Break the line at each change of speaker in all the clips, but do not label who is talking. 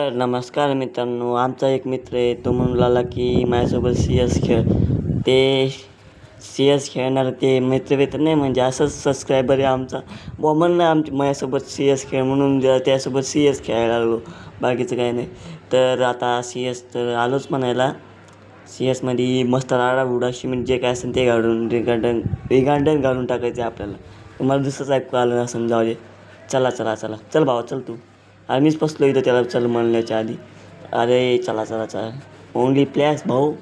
तर नमस्कार मित्रांनो, आमचा एक मित्र आहे. तो म्हणू लागला की माझ्यासोबत सी एस खेळ. ते सी एस खेळणार ते मित्र नाही, म्हणजे असंच सबस्क्रायबर आहे आमचा. म्हणलं माझ्यासोबत सी एस खेळ म्हणून त्यासोबत सी एस खेळायला लागलो, बाकीचं काही नाही. तर आता सी एस तर आलोच म्हणायला. सी एसमध्ये मस्त राडा सिमेंट जे काय असेल ते घालून रिगार्डन घालून टाकायचे आपल्याला. तुम्हाला दुसरंच ऐकू आलं नसेल, जाऊ दे. चला चला चला चल भावा, चल तू. अरे मीच फसलो इथं त्याला चल म्हणण्याच्या आधी. अरे चला चला चला, ओनली प्लेस भाऊ.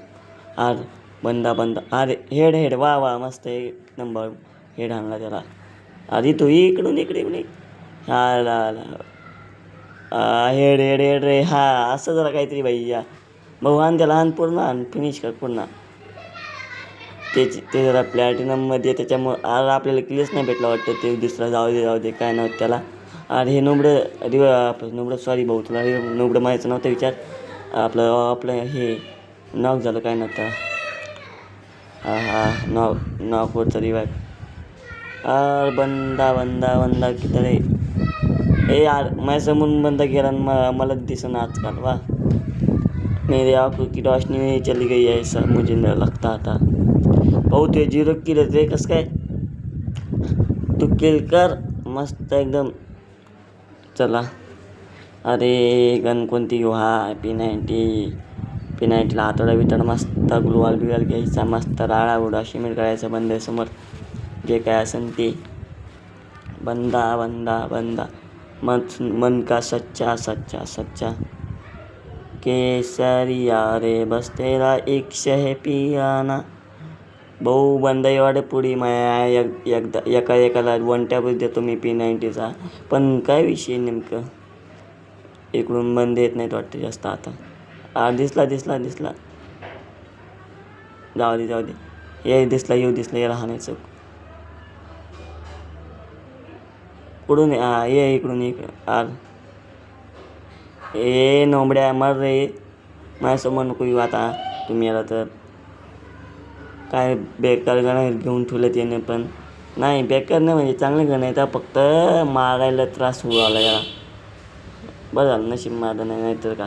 अरे बंदा अरे हेड वा वा, मस्त एक नंबर हेड आणला त्याला. आधी तू इकडून इकडे आला हेड हेड हेड रे. हा असं जरा काहीतरी भाई. या भाऊ आण त्याला, आण पूर्ण, आण फिनिश कर पूर्ण. ते जरा प्लॅटिनममध्ये, त्याच्यामुळं अरे आपल्याला क्लिअरच नाही भेटला वाटतं. ते दुसरा जाऊ दे काय नव्हतं त्याला. अरे हे आपलं सॉरी भाऊ, तुला नोबडं माहिती नव्हतं विचार. आपलं हे नॉक झालं काय नव्हतं. नॉकवरचा रिवाय. बंदा किती रे. यार माझ्यासमोरून बंदा गेला आणि मला दिसणं आजकाल. वा मेरे आंखों की रोशनी चली गई है, ऐसा मुझे न लगता आता. भाऊ ते 0 किल रे, कसं काय. तू किल कर मस्त एकदम. चला. अरे गन कोणती घेऊ. हा P90ला हातोडा बितोडा मस्त ग्लुवाल घ्यायचा, मस्त राडा सिमेंट करायचं बंद्यासमोर. जे काय असेल ते. बंदा मन का सच्चा केसरिया रे, बस तेरा इश्क है पियाना. भाऊ बंदा एवढे पुढे माया एकाला 1 टॅपच देतो मी P90चा. पण काय विषय नेमकं, इकडून बंद येत नाहीत वाटतं जास्त आता. दिसला. जाऊ दे. ये दिसला याला हाणायचं. कुठून ये इकडून. ए नोंबड्या मर रे, माझ्यासमोर नको येऊ आता. तुम्ही आला तर काय बेकार गणं घेऊन ठेवलं त्याने. पण नाही बेकार नाही, म्हणजे चांगले गण आहे. फक्त मारायला त्रास होऊ आला याला. बरं झालं नशीब मारलं नाही तर का.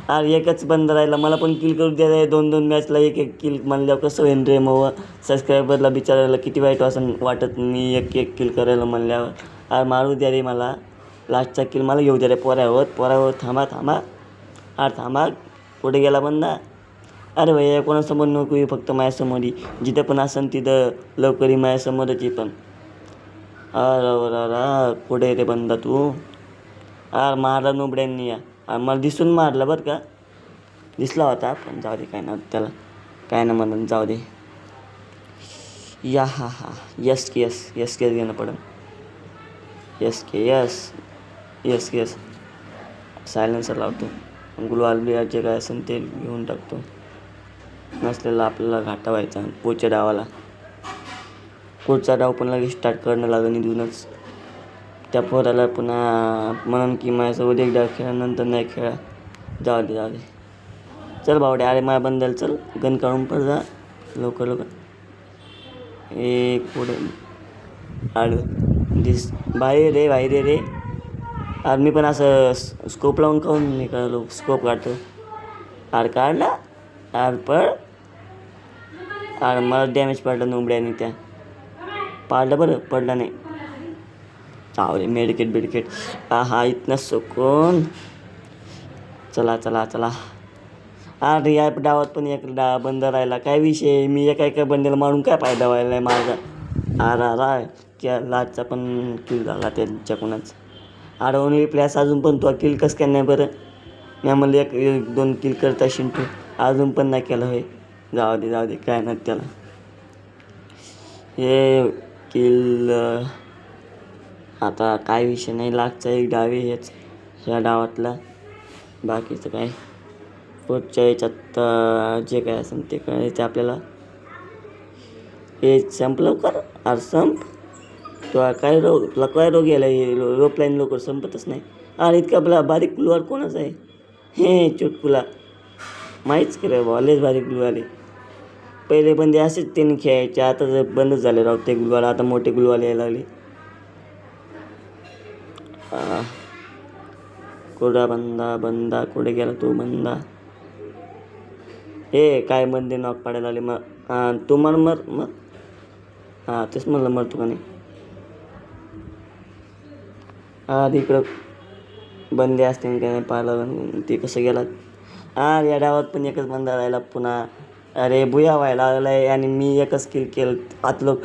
अरे एकच बंद राहिला, मला पण किल करू द्या रे. 2 मॅचला एक किल म्हणल्यावर कसं होईन रे. मग सबस्क्रायबरला बिचारायला किती वाईट असं वाटत. मी एक किल करायला म्हणल्यावर. अरे मारू द्या रे मला, लास्टचा किल मला घेऊ द्या रे. पोरावर थांबा. अरे थांबा, कुठे गेला बंदा. अरे भैया कोणासमोर नको येऊ, फक्त माझ्यासमोर ये. जिथं पण असेल तिथं लवकर ये, माझ्यासमोरच ये. पण अरे कुठे रे बंदा तू. अरे मारला नोबड्यांनी या. मला दिसून मारला बरं का, दिसला होता. पण जाऊ दे, काय ना त्याला काय ना म्हणून जाऊ दे. या हा यस केस घेणं पडेल. यस सायलेन्सर लावतो. गुलवाल जे काय असेल ते घेऊन टाकतो. नसलेला आपल्याला घाटा व्हायचा पुढच्या डावाला. पुढचा डाव पण लगेच स्टार्ट करणं लागेल इथूनच. त्या पोराला पुन्हा म्हणून की माझ्यासोबत एक डाव खेळा, नंतर नाही खेळा. जाऊ दे. चल भावड्या, अरे माझ्या बंदाला चल, गन काढून पड जा लवकर. पुढे बाहेर रे. अरे मी पण असं स्कोप लावून खाऊन नाही का स्कोप काढतो. अरे काढला. अरे मला डॅमेज पडला नोबड्याने त्या. पाडलं बरं, पडला नाही. रे मेडिकेट. हा इथनं सुकून. चला. अरे या डावात पण एक बंद राहिला. काय विषय, मी एका बंदेला मारून काय फायदा व्हायला माझा. अरे त्या लाजचा पण किल झाला त्यांच्याकडूनच. अरे ओनली प्लेस अजून पण तो किल कसं काय नाही बरं. मी म्हणलं 1-2 किल करता शिंटू, अजून पण नाही केलं होय. जाऊ दे काय नाही त्याला. हे किल आता काय विषय नाही. लागचा एक डावे हेच ह्या डावातला. बाकीचं काय पुढच्या याच्यात जे काय असेल ते करायचं आपल्याला. हे संपलं लवकर. अरे संप. तुला काय रोग यायला. रोप लाईन लवकर संपतच नाही. अरे इतका बारीक ग्लुवार कोणाचा आहे. हे चुटकुला माहीच करे लयच बारीक ग्लुवार आहे. पहिले बंदे असेच त्यांनी खेळायचे, आता जर बंदच झाले राव ते ग्लुवार. आता मोठे ग्लुवार यायला लागले. कुठं बंदा बंदा कुठे गेला तू बंदा. काय बंदे नॉक पाडायला आले मग. तू मर. तेच म्हणलं मरतो का नाही. इकडं बंदे असते काय नाही पाहिलं ते कसं गेला. या डावात पण एकच बंदा राहिला पुन्हा. अरे बुया व्हायला लागलाय आणि मी एकच किल केलं. आतलं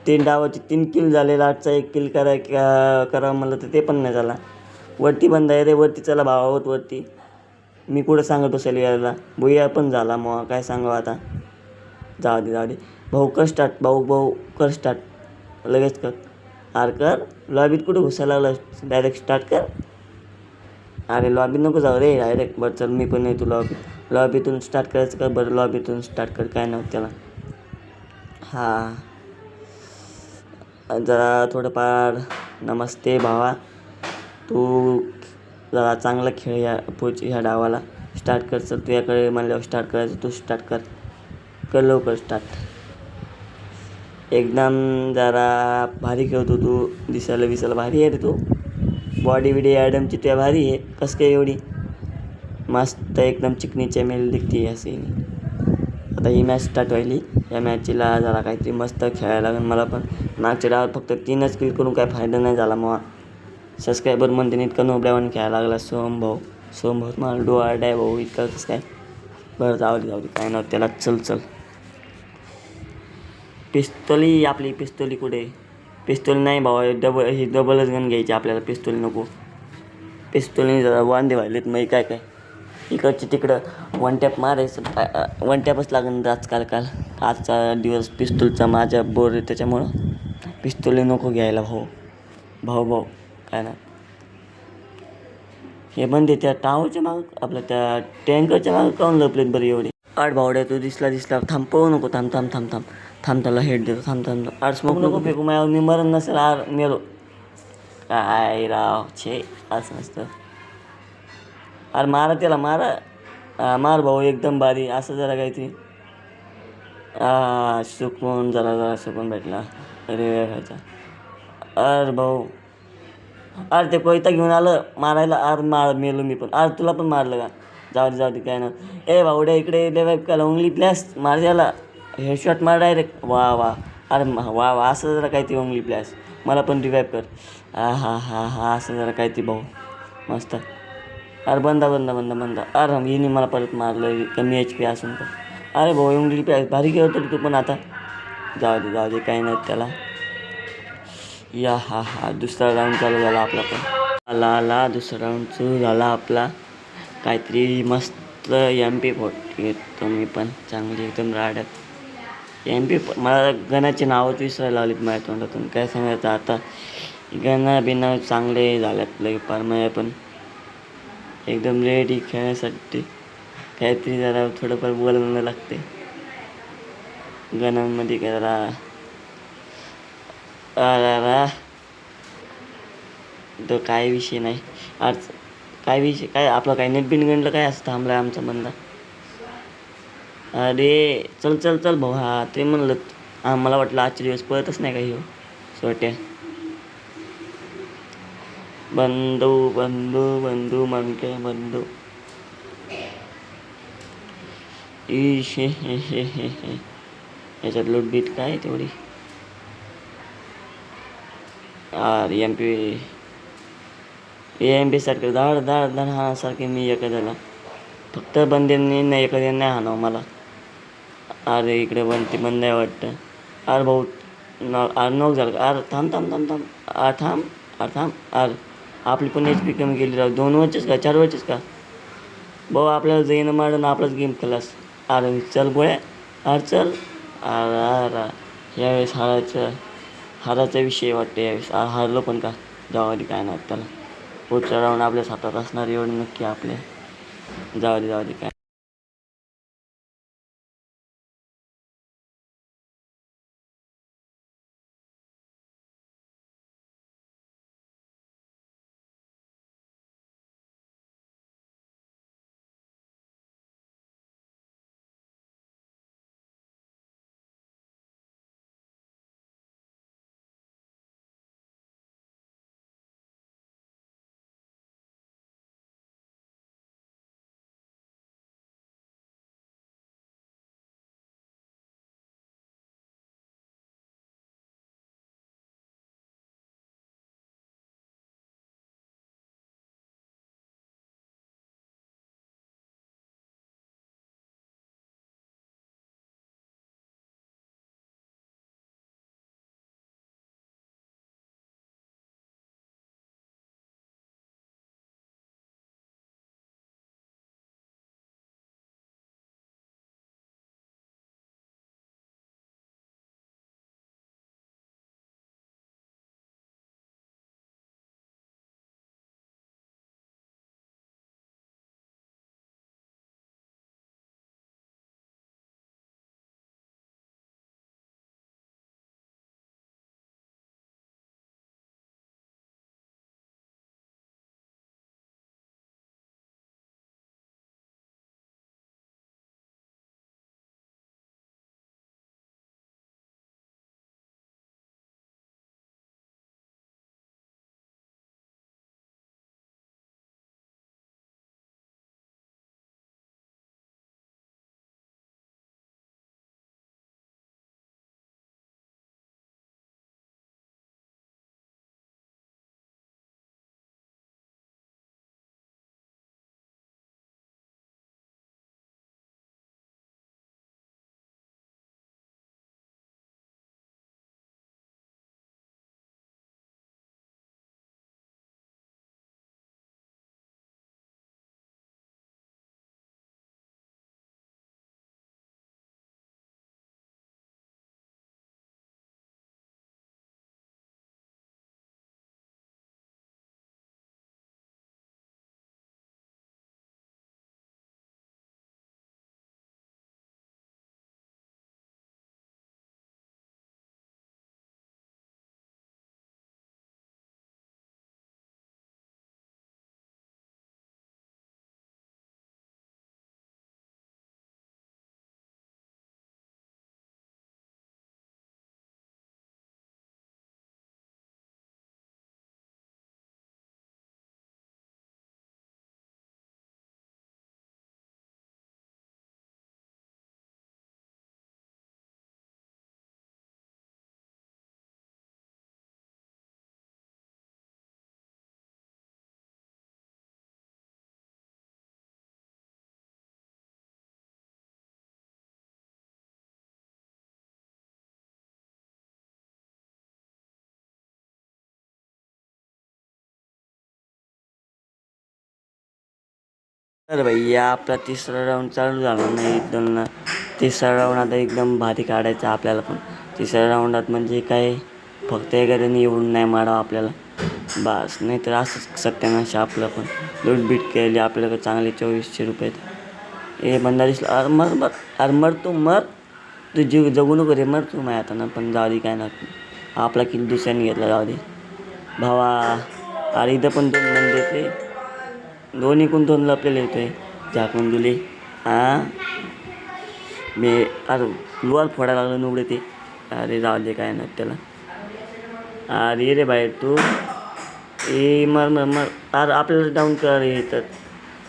3 डावाची 3 किल झाले. लाटचा 1 किल करावं म्हणलं तर ते पण नाही झाला. वरती बंद आहे रे, वरती चला भावावत वरती. मी कुठं सांगत असेल यायला. बुया पण झाला मग काय सांगावं आता. जाऊ दे भाऊ कर स्टार्ट. भाऊ कर स्टार्ट लगेच कर. कर लॉबीत कुठं घुसायला लागला. डायरेक्ट स्टार्ट कर. अरे लॉबीत नको जाऊ रे डायरेक्ट. बरं चल मी पण येतो लॉबीतून स्टार्ट करायचं का. बरं लॉबीतून स्टार्ट कर काय नव्हतं त्याला. जरा थोडंफार नमस्ते भावा. तू जरा चांगला खेळ ह्या डावाला. स्टार्ट कर चल. तुझ्याकडे म्हणल्यावर स्टार्ट करायचं. तू स्टार्ट कर लवकर स्टार्ट. एकदम जरा भारी खेळतो तू. दिसायला भारी आहे रे तू. बॉडी बिडी ॲडमची त्या भारी आहे. कसं काय एवढी मस्त एकदम चिकनी चमेली दिखते असे. आता ही मॅच स्टार्ट व्हायली. या मॅचला जरा काहीतरी मस्त खेळायला लागेल मला पण. मागच्या डावात फक्त 3च किल करून काय फायदा नाही झाला मग. सबस्क्रायबर म्हणते इतका नोबड्यावाने खेळायला लागला. सोहम भाऊ मला डोळा आहे भाऊ इतका कसं काय. बरं जाऊ दे काय नव्हतं त्याला. चल आपली पिस्तोली कुठे. पिस्तोल नाही भाऊ. डबलच गन घ्यायची आपल्याला. पिस्तोल नको. पिस्तोलने जरा वांदे व्हायलेत मग काय इकडची तिकडं वन टॅप मारायचं. वन टॅपच लागेल आजकाल. आजचा दिवस पिस्तूलचा माझ्या बोर आहे त्याच्यामुळं पिस्तूल नको घ्यायला भाऊ काय ना. हे बंदे त्या टावरच्या मागं आपल्या त्या टँकरच्या मागं काऊन लपलेत बरं एवढे. भावड्या तू दिसला थांब. पळू नको. थांब त्याला हेड देतो. थांब. स्मोक नको फेकू माझ्यावर. मी मरण नसेल मेलो काय राव छे. असं नसतं. मारा त्याला मार भाऊ एकदम भारी. असं जरा काहीतरी सुकून भेटला. अरे खायचा. भाऊ ते कोयता घेऊन आलं मारायला. मेलो मी पण. तुला पण मारलं का. जाऊ दे काय ना. भाऊड्या इकडे रिवाईव्ह केला. उंगली प्लॅस मार त्याला. हेडशॉट मार डायरेक्ट. वा वा असं जरा काहीतरी उंगली प्लॅस. मला पण रिवाईव्ह कर. हा असं जरा काहीतरी भाऊ मस्त. बंदा हिने मला परत मारलं कमी HP असून पण. भाऊ उंगली प्लॅस भारी खेळतो तू पण आता. जाऊ दे काही नाही त्याला. दुसरा राऊंड चालू झाला आपला पण. आला दुसरा राऊंड सुरू झाला आपला. काहीतरी मस्त MP40 घेतो मी पण. चांगली एकदम राड्यात मला गणाचे नावच विसरायला लावलीत माझ्या तोंडातून. काय सांगायचं आता. बिना चांगले झाल्यात लगे पार माझ्या पण. एकदम रेडी खेळण्यासाठी. काहीतरी जरा थोडंफार बोलणं लागते गणांमध्ये. काय जरा तो काय विषय नाही आज. काय विषय काय आपलं काय नेट गणलं काय असं थांबलाय आमचा बंदा. अरे चल भाऊ. ते म्हणलं मला वाटलं आजचे दिवस पळतच नाही काही सोट्या. बंधू मन काय बंधू. याच्यात लूटबीट काय तेवढी. MP सारखं धाड सारखे मी एखाद्याला. फक्त बंद्यांनी नाही एखाद्याने नाही हाणावं मला. इकडे बंद आहे वाटतं. भाऊ नॉक झालं. थांब. आपली पण HP कमी केली राव. 2 वरचेच का 4 वरचेच का भाऊ. आपल्याला जाईन मारून आपलाच गेम खलास. चल गोळ्या. चल. यावेळेस हाराचा विषय वाटतं. यावेळेस हारलो पण का. जाऊ दे काय नाही त्याला. पुढचा राऊंड आपल्याच हातात असणार एवढं नक्की आपल्या. जाऊ दे काय. तर भाई आपला तिसरा राऊंड चालू झाला नाही एकदम. तिसरा राऊंड आता एकदम भारी काढायचा आपल्याला पण. तिसऱ्या राऊंडात म्हणजे काय फक्त एखाद्याने येऊन नाही मारावं आपल्याला बस, नाही तर असंच सत्यानाश आपलं पण. लूटबीट केली आपल्याकडे चांगले 2400 रुपये. ए बंदा दिसला, अरे मर मर, अरे मर तू मर, तू जीव जगू नको रे, मर तू माय आता ना. पण जाऊ दे काय ना, आपला किल दुसऱ्याने घेतला, जाऊ दे भावा. अरे इथं पण 2 बंदे येते, दोन्ही कोण 2 लपलेले येतोय झाकून दिले. मी अरे लोल फोडायला लागलं निवडे ते. अरे जाऊ दे काय ना त्याला. अरे रे बाहेर तू, ए मर मर मर, अरे आपल्याला डाऊन कर रे तर.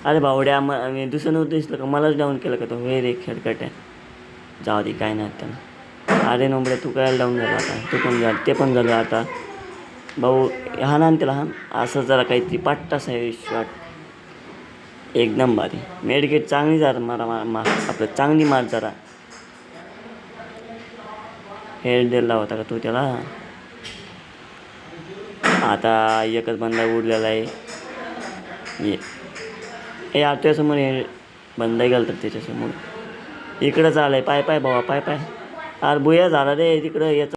अरे भावड्या दुसरं नव्हतं दिसलं का, मलाच डाऊन केलं का तो. हे रे खेळकट्या, जाऊ दे काय नाही त्याला. अरे नोंबड्या तू काय डाऊन झाला आता, तू पण झालं, ते पण झालं आता भाऊ. हा ना त्याला, हा असं जरा काहीतरी पाट्टास आहे शॉट एकदम भारी. मेडिकेट चांगली जरा मारा आपलं चांगली मार जरा. हेड दिला होता का तू त्याला. आता एकच बंदा उडलेला आहे. हे त्याच्यासमोर हे बंदा गेला तर त्याच्यासमोर इकडं चालय. पाय पाय भावा, पाय पाय. अरे बुया झाला रे तिकडं याचा.